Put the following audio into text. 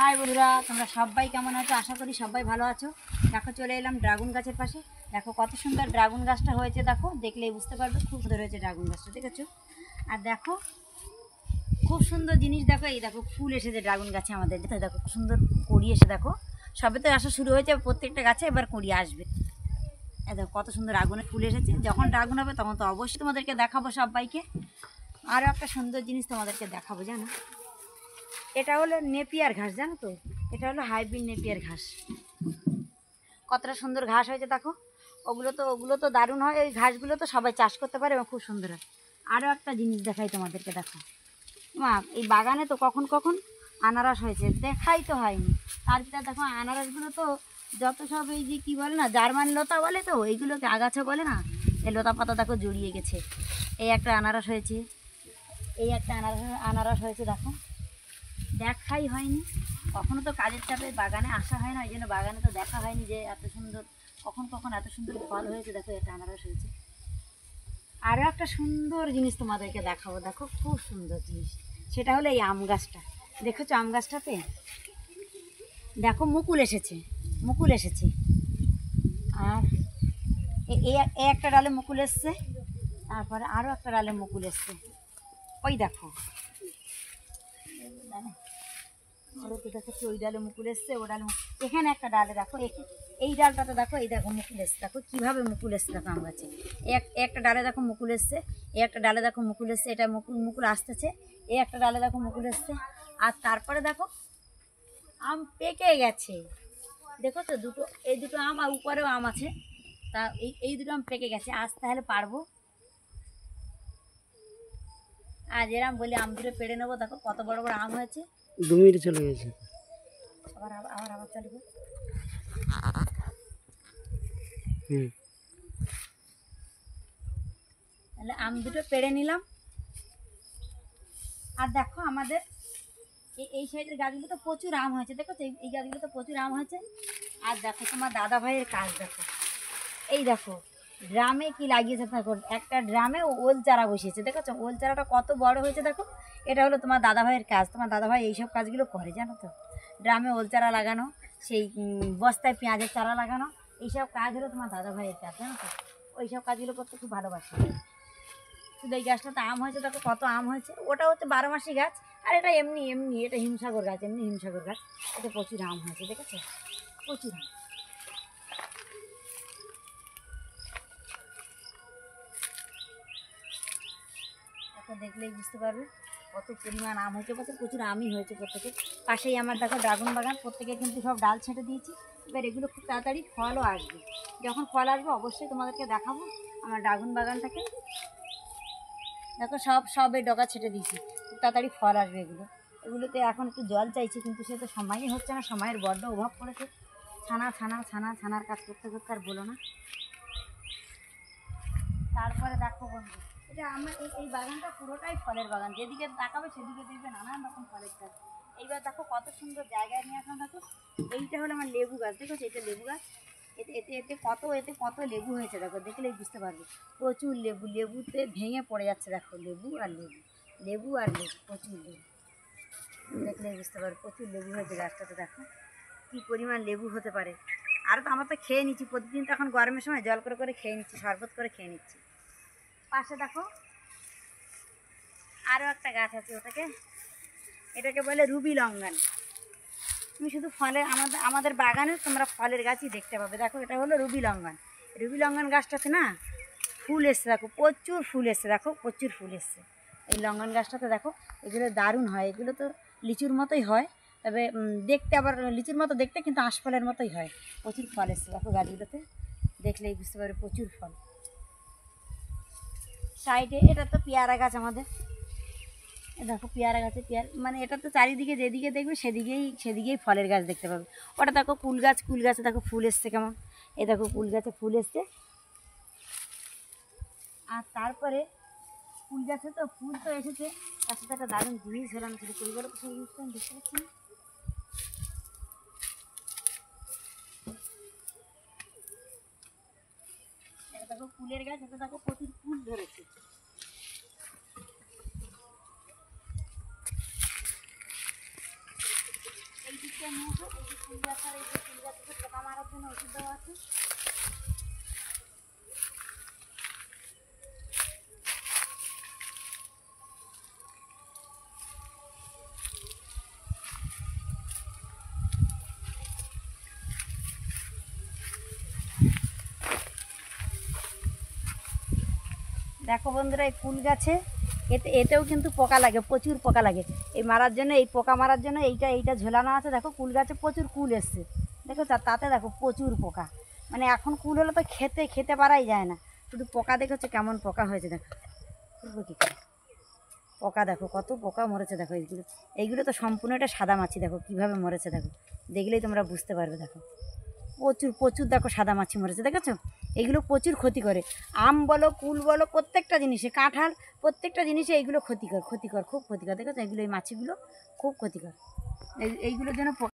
High বন্ধুরা, তোমরা সবাই কেমন আছো? আশা করি সবাই ভালো আছো। দেখো চলে এলাম ড্রাগন গাছের পাশে। দেখো কত সুন্দর ড্রাগন গাছটা হয়েছে, দেখো দেখলেই বুঝতে পারবে খুব সুন্দর হয়েছে ড্রাগন গাছটা, দেখেছো? আর দেখো খুব সুন্দর জিনিস, দেখো এই দেখো ফুল এসেছে ড্রাগন গাছে আমাদের, দেখো খুব সুন্দর কড়ি এসে, দেখো সবে তো আসা শুরু হয়েছে প্রত্যেকটা গাছে, এবার কড়ি আসবে। দেখো কত সুন্দর আগুনের ফুল এসেছে। যখন ড্রাগন হবে তখন তো অবশ্যই তোমাদেরকে দেখাবো সবাইকে। আরও একটা সুন্দর জিনিস তোমাদেরকে দেখাবো, জানো? এটা হলো নেপিয়ার ঘাস, জানো তো? এটা হলো হাইব্রিড নেপিয়ার ঘাস। কতটা সুন্দর ঘাস হয়েছে দেখো। ওগুলো তো দারুণ হয়, ওই ঘাসগুলো তো সবাই চাষ করতে পারে এবং খুব সুন্দর হয়। আরও একটা জিনিস দেখাই তোমাদেরকে, দেখো মা, এই বাগানে তো কখন কখন আনারস হয়েছে, দেখাই তো হয়নি। তার ভিতরে দেখো আনারসগুলো তো যত সব এই যে কী বলে না, জার্মান লতা বলে, তো এইগুলোকে আগাছা বলে না, এই লতা পাতা দেখো জড়িয়ে গেছে। এই একটা আনারস হয়েছে, এই একটা আনারস হয়েছে, দেখো দেখাই হয়নি। কখনো তো কাজের চাপে বাগানে আসা হয় না, ওই জন্য বাগানে তো দেখা হয়নি যে এত সুন্দর কখন কখন এত সুন্দর ফল হয়েছে। দেখো এটা আনারস হয়েছে। আরও একটা সুন্দর জিনিস তোমাদেরকে দেখাবো, দেখো খুব সুন্দর জিনিস, সেটা হলো এই আম গাছটা। দেখেছো আম গাছটাতে দেখো মুকুল এসেছে, মুকুল এসেছে। আর এই একটা ডালে মুকুল এসছে, তারপরে আরও একটা ডালে মুকুল এসছে, ওই দেখো দেখো ওই ডালে মুকুল এসছে, ও ডালে এখানে একটা ডালে দেখো, এই ডালটাতে দেখো, এই দেখো মুকুল এসছে, দেখো কীভাবে মুকুল এসছে দেখো আম গাছে। একটা ডালে দেখো মুকুল এসছে, এই একটা ডালে দেখো মুকুল এসছে, এটা মুকুল আসতেছে। এই একটা ডালে দেখো মুকুল এসছে। আর তারপরে দেখো আম পেকে গেছে, দেখো তো দুটো, এই দুটো আম, আর উপরেও আম আছে, তা এই দুটো আম পেকে গেছে। আজ তাহলে পারবো, আজ এরম বলি আম দুটো পেড়ে নেবো। দেখো কত বড় বড় আম হয়েছে। 2 মিনিট চলে গেছে। আবার চালু কর। তাহলে আম দুটো পেড়ে নিলাম। আর দেখো আমাদের এই সাইডের গাছগুলো তো প্রচুর আম হয়েছে, দেখো তো এই গাছগুলো তো প্রচুর আম হয়েছে। আর দেখো তোমার দাদা ভাইয়ের কাজ, দেখো এই দেখো ড্রামে কি লাগিয়েছে, দেখো একটা ড্রামে ওল চারা বসিয়েছে, দেখেছো ওল চারাটা কত বড় হয়েছে দেখো। এটা হলো তোমার দাদা ভাইয়ের কাজ। তোমার দাদা ভাই এইসব কাজগুলো করে, জানো তো? ড্রামে ওল চারা লাগানো, সেই বস্তায় পেঁয়াজের চারা লাগানো, এইসব কাজ হলো তোমার দাদা ভাইয়ের কাজ, জানো তো? ওইসব কাজগুলো করতে খুব ভালোবাসে। শুধু এই গাছটাতে আম হয়েছে, দেখো কত আম হয়েছে। ওটা হচ্ছে 12 মাসি গাছ, আর এটা এমনি এটা হিমসাগর গাছ, এমনি হিমসাগর গাছ। এতে প্রচুর আম হয়েছে, দেখেছো প্রচুর আম। এখন দেখলেই বুঝতে পারবে কত পরিমাণ আম হয়েছে, প্রচুর আমই হয়েছে প্রত্যেকে। পাশেই আমার দেখো ড্রাগন বাগান, প্রত্যেকে কিন্তু সব ডাল ছেঁটে দিয়েছি। এবার এগুলো খুব তাড়াতাড়ি ফলও আসবে। যখন ফল আসবে অবশ্যই তোমাদেরকে দেখাবো আমার ড্রাগন বাগানটাকে। দেখো সবে ডগা ছেটে দিয়েছি, খুব তাড়াতাড়ি ফল আসবে এগুলোতে এখন একটু জল চাইছে, কিন্তু সে তো সময়ই হচ্ছে না, সময়ের বড্ড অভাব পড়েছে। ছানার কাজ করতে করতে আর বলো না। তারপরে দেখো বন্ধু, এটা আমার এই বাগানটা পুরোটাই ফলের বাগান, যেদিকে তাকাবে সেদিকে দেখবে নানান রকম ফলের গাছ। এইবার দেখো কত সুন্দর জায়গায় নিয়ে আসলাম। দেখো এইটা হলো আমার লেবু গাছ, দেখো এটা লেবু গাছ। এতে কত লেবু হয়েছে, দেখো দেখলেই বুঝতে পারবে। প্রচুর লেবুতে ভেঙে পড়ে যাচ্ছে, দেখো লেবু প্রচুর লেবু, দেখলেই বুঝতে পারবে প্রচুর লেবু হয়েছে গাছটাতে। দেখো কী পরিমাণ লেবু হতে পারে। আর তো আমরা তো খেয়ে নিচ্ছি প্রতিদিন, তো এখন গরমের সময় জল করে খেয়ে নিচ্ছি, শরবত করে খেয়ে নিচ্ছি। পাশে দেখো আরও একটা গাছ আছে, এটাকে বলে রুবি লঙ্ঘন। তুমি শুধু আমাদের বাগানে তোমরা ফলের গাছই দেখতে পাবে। দেখো এটা হলো রুবি লঙ্ঘন গাছটাতে না ফুল এসছে, দেখো প্রচুর ফুল এসছে, দেখো প্রচুর ফুল এসছে এই লঙ্ঘন গাছটাতে। দেখো এগুলো দারুণ হয়, এগুলো তো লিচুর মতোই হয়, তবে দেখতে আবার লিচুর মতো দেখতে, কিন্তু আঁশফলের মতোই হয়। প্রচুর ফল এসছে দেখো গাছগুলোতে, দেখলেই বুঝতে পারবে প্রচুর ফল। সাইডে এটা তো পেয়ারা গাছ আমাদের, দেখো পেয়ারা গাছে মানে এটা তো চারিদিকে যেদিকে দেখবে সেদিকেই ফলের গাছ দেখতে পাবে। ওটা দেখো কুল গাছে দেখো ফুল এসছে কেমন, এই দেখো কুল গাছে ফুল এসছে। আর তারপরে ফুল গাছে তো ফুল তো এসেছে, তার সাথে একটা দারুণ জিনিস হলো, আমি শুধু পরিবারে তো সেই জিনিসটা আমি দেখতে পাচ্ছি না। এটা দেখো ফুলের গাছ, এটা দেখো প্রচুর ফুল ধরেছে। এই যে দেখো বন্ধুরা, এই কুল গাছে এতেও কিন্তু পোকা লাগে, প্রচুর পোকা লাগে। এই মারার জন্য, এই পোকা মারার জন্য এইটা ঝোলানো আছে। দেখো কুল গাছে প্রচুর কুল এসছে, দেখো তাতে দেখো প্রচুর পোকা। মানে এখন কুল হলে তো খেতে পারাই যায় না, শুধু পোকা দেখেছো কেমন পোকা হয়েছে। দেখো করবো কী করে, পোকা দেখো কত পোকা মরেছে। দেখো এইগুলো তো সম্পূর্ণ এটা সাদা মাছি, দেখো কীভাবে মরেছে। দেখো দেখলেই তোমরা বুঝতে পারবে। দেখো প্রচুর দেখো সাদা মাছি মরেছে, দেখেছো? এইগুলো প্রচুর ক্ষতি করে। আম বলো, কুল বলো, প্রত্যেকটা জিনিসে, কাঁঠাল, প্রত্যেকটা জিনিসে এইগুলো ক্ষতিকর, খুব ক্ষতিকর। দেখেছো? এগুলো এই মাছিগুলো খুব ক্ষতিকর, এইগুলোর জন্য পোকা